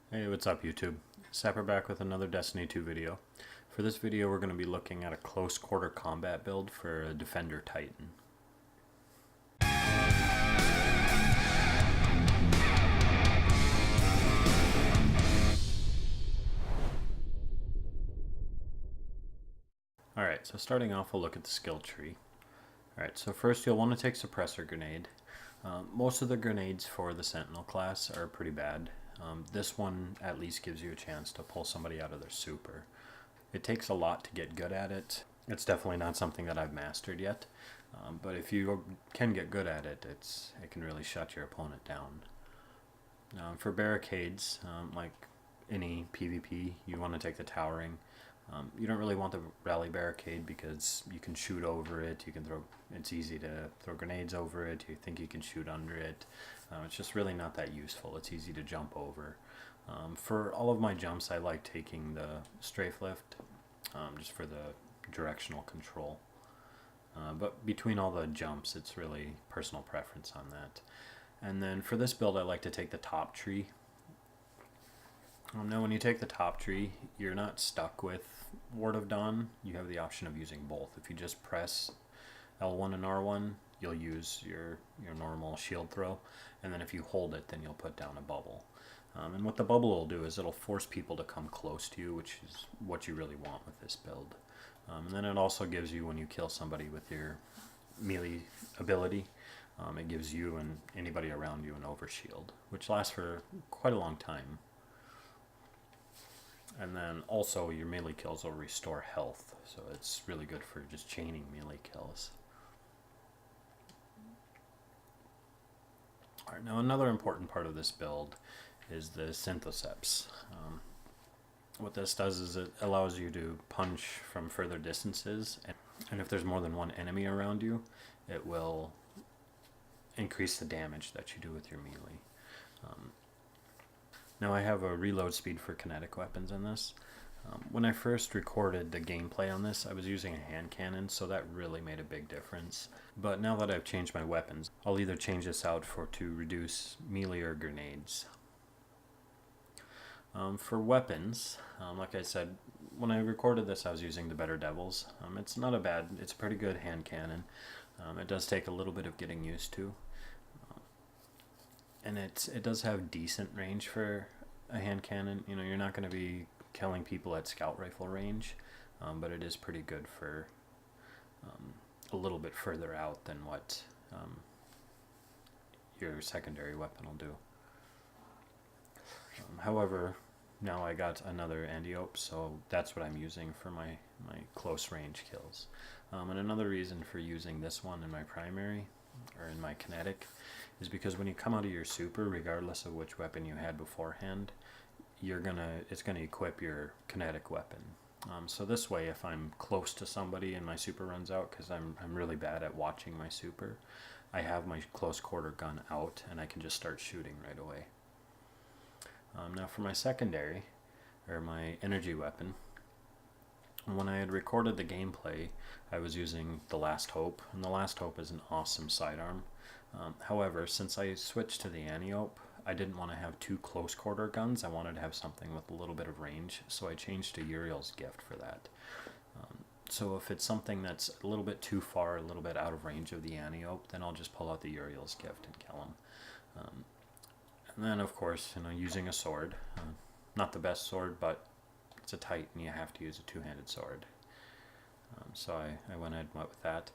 Hey, what's up YouTube? Sapper back with another Destiny 2 video. For this video we're going to be looking at a close quarter combat build for a Defender Titan. Alright, so starting off we'll look at the skill tree. Alright, so first you'll want to take Suppressor Grenade. Most of the grenades for the Sentinel class are pretty bad. This one at least gives you a chance to pull somebody out of their super. It takes a lot to get good at it. It's definitely not something that I've mastered yet, but if you can get good at it, it can really shut your opponent down. For barricades, like any PvP, you want to take the towering. You don't really want the rally barricade because you can shoot over it. You can throw. It's easy to throw grenades over it. You think you can shoot under it. It's just really not that useful. It's easy to jump over. For all of my jumps, I like taking the strafe lift, just for the directional control. But between all the jumps, it's really personal preference on that. And then for this build, I like to take the top tree. Now when you take the top tree, you're not stuck with Ward of Dawn. You have the option of using both. If you just press L1 and R1, you'll use your normal shield throw, and then if you hold it, then you'll put down a bubble. And what the bubble will do is it'll force people to come close to you, which is what you really want with this build. And then it also gives you, when you kill somebody with your melee ability, it gives you and anybody around you an overshield, which lasts for quite a long time. And then also your melee kills will restore health, so it's really good for just chaining melee kills. Alright, now another important part of this build is the Syntheseps. What this does is it allows you to punch from further distances, and if there's more than one enemy around you, it will increase the damage that you do with your melee. Now I have a reload speed for kinetic weapons in this. When I first recorded the gameplay on this, I was using a hand cannon, so that really made a big difference. But now that I've changed my weapons, I'll either change this out to reduce melee or grenades. For weapons, like I said, when I recorded this I was using the Better Devils. It's not a bad, it's a pretty good hand cannon. It does take a little bit of getting used to. And it does have decent range for a hand cannon. You know, you're not going to be killing people at scout rifle range, but it is pretty good for a little bit further out than what your secondary weapon will do. However, now I got another Antiope, so that's what I'm using for my close range kills. And another reason for using this one in my primary, or in my kinetic, is because when you come out of your super, regardless of which weapon you had beforehand, it's gonna equip your kinetic weapon. So this way, if I'm close to somebody and my super runs out, because I'm really bad at watching my super, I have my close quarter gun out and I can just start shooting right away. Now for my secondary, or my energy weapon, when I had recorded the gameplay, I was using the Last Hope, and the Last Hope is an awesome sidearm. However, since I switched to the Antiope, I didn't want to have two close quarter guns. I wanted to have something with a little bit of range, so I changed to Uriel's Gift for that. So if it's something that's a little bit too far, a little bit out of range of the Antiope, then I'll just pull out the Uriel's Gift and kill him. And then, of course, using a sword. Not the best sword, but it's a Titan, you have to use a two-handed sword. So I went ahead and went with that.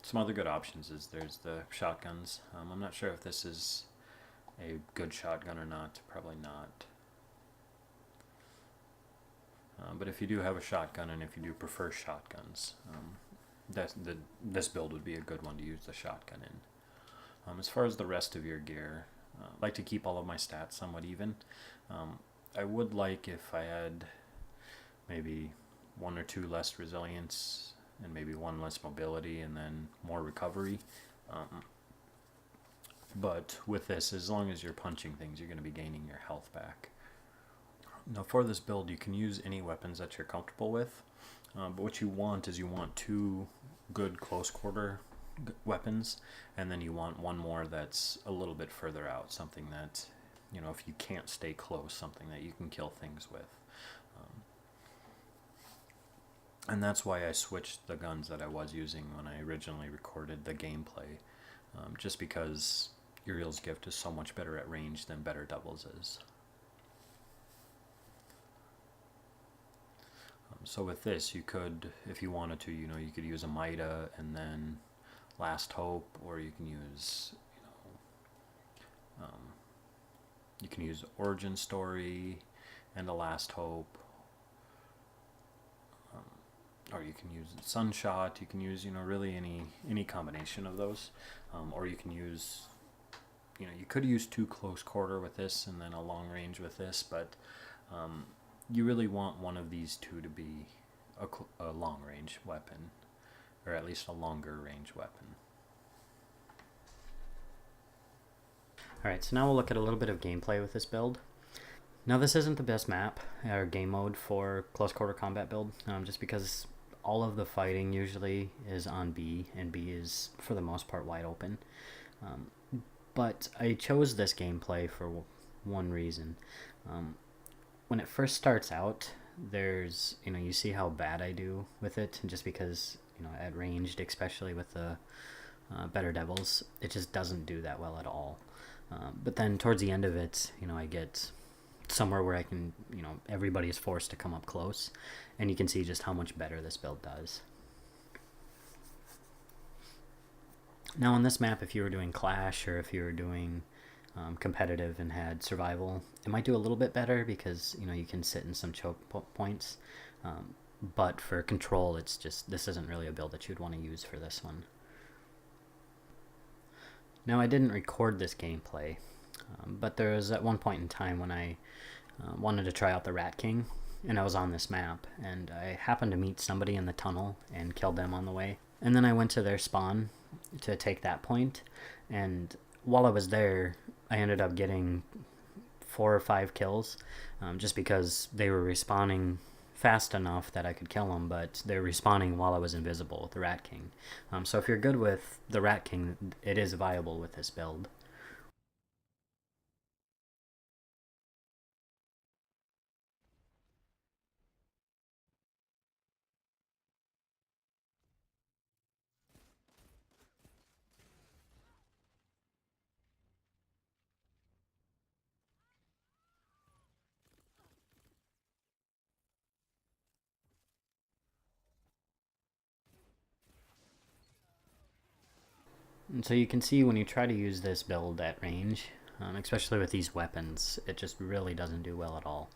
Some other good options is there's the shotguns. I'm not sure if this is a good shotgun or not, probably not. But if you do have a shotgun, and if you do prefer shotguns, this build would be a good one to use the shotgun in. As far as the rest of your gear, I like to keep all of my stats somewhat even. I would like if I had maybe one or two less resilience and maybe one less mobility and then more recovery. But with this, as long as you're punching things, you're going to be gaining your health back. Now for this build, you can use any weapons that you're comfortable with, but what you want is you want two good close quarter weapons, and then you want one more that's a little bit further out, something that you know, if you can't stay close, something that you can kill things with. Um, and that's why I switched the guns that I was using when I originally recorded the gameplay, just because Uriel's Gift is so much better at range than Better Devils is. So with this, you could, if you wanted to, you know, you could use a Mida and then Last Hope, or you can use, you can use Origin Story and a Last Hope, or you can use Sunshot. You can use, you know, really any combination of those, or you can use, you know, you could use 2 close quarter with this and then a long range with this, but you really want one of these 2 to be a long range weapon, or at least a longer range weapon. Alright, so now we'll look at a little bit of gameplay with this build. Now this isn't the best map or game mode for close quarter combat build, just because all of the fighting usually is on B, and B is for the most part wide open. But I chose this gameplay for one reason. When it first starts out, there's, you know, you see how bad I do with it, and just because, you know, at ranged, especially with the Better Devils, it just doesn't do that well at all. But then towards the end of it, you know, I get somewhere where I can, you know, everybody is forced to come up close, and you can see just how much better this build does. Now on this map, if you were doing Clash, or if you were doing competitive and had survival, it might do a little bit better because, you know, you can sit in some choke points. But for control, it's just, this isn't really a build that you'd want to use for this one. Now I didn't record this gameplay, but there was at one point in time when I wanted to try out the Rat King, and I was on this map, and I happened to meet somebody in the tunnel and killed them on the way. And then I went to their spawn to take that point, and while I was there, I ended up getting 4 or 5 kills, just because they were respawning fast enough that I could kill them, but they're respawning while I was invisible with the Rat King. So if you're good with the Rat King, it is viable with this build. And so you can see when you try to use this build at range, especially with these weapons, it just really doesn't do well at all.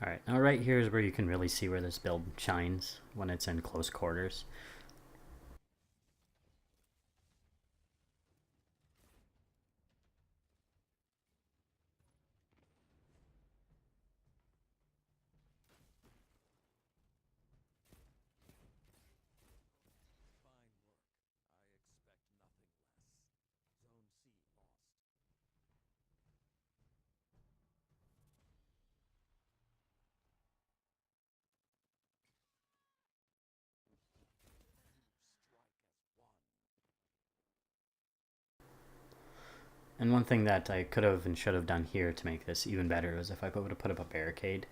Alright, now right here is where you can really see where this build shines when it's in close quarters. And one thing that I could have and should have done here to make this even better was if I would have put up a barricade.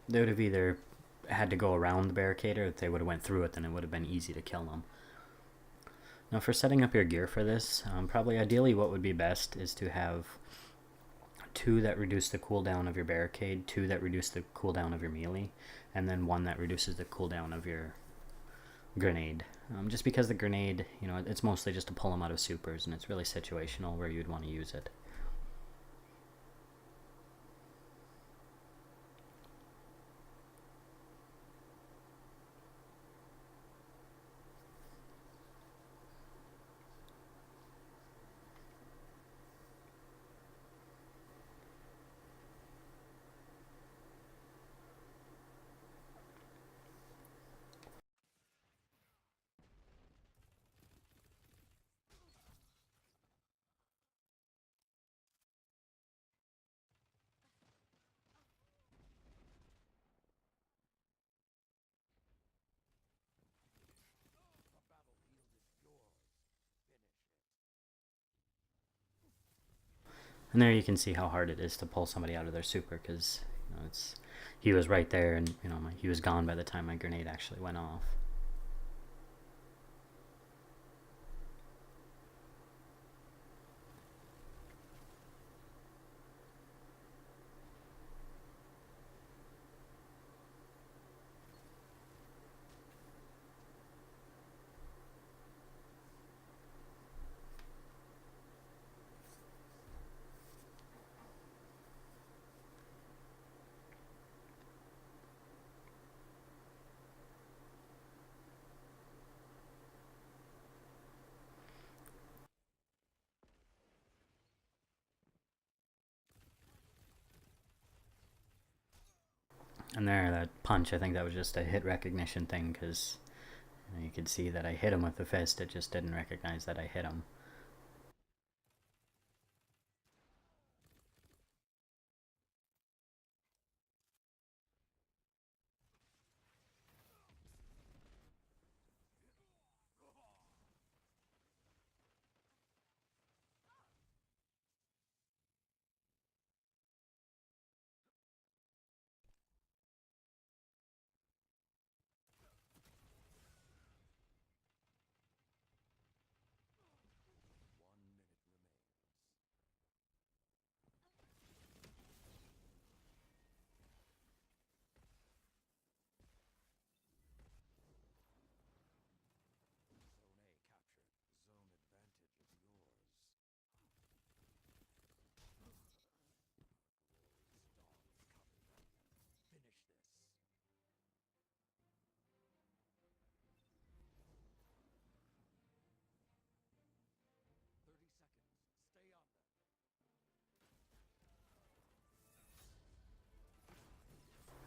They would have either had to go around the barricade, or if they would have went through it, then it would have been easy to kill them. Now for setting up your gear for this, probably ideally what would be best is to have 2 that reduce the cooldown of your barricade, 2 that reduce the cooldown of your melee, and then 1 that reduces the cooldown of your grenade. Just because the grenade, it's mostly just to pull them out of supers, and it's really situational where you'd want to use it. And there you can see how hard it is to pull somebody out of their super, because he was right there, and he was gone by the time my grenade actually went off. And there, that punch, I think that was just a hit recognition thing, because you could see that I hit him with the fist, it just didn't recognize that I hit him.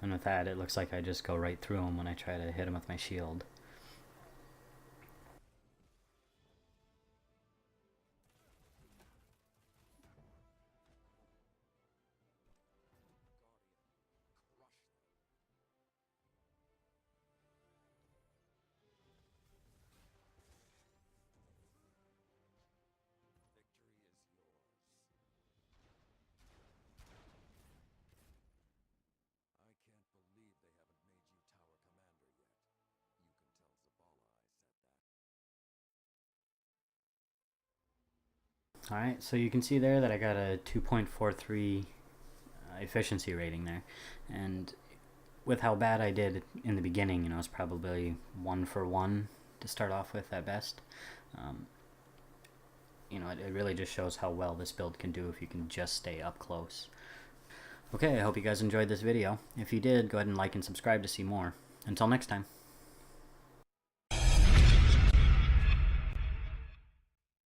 And with that, it looks like I just go right through him when I try to hit him with my shield. Alright, so you can see there that I got a 2.43 efficiency rating there. And with how bad I did in the beginning, it's probably 1 for 1 to start off with at best. It really just shows how well this build can do if you can just stay up close. Okay, I hope you guys enjoyed this video. If you did, go ahead and like and subscribe to see more. Until next time.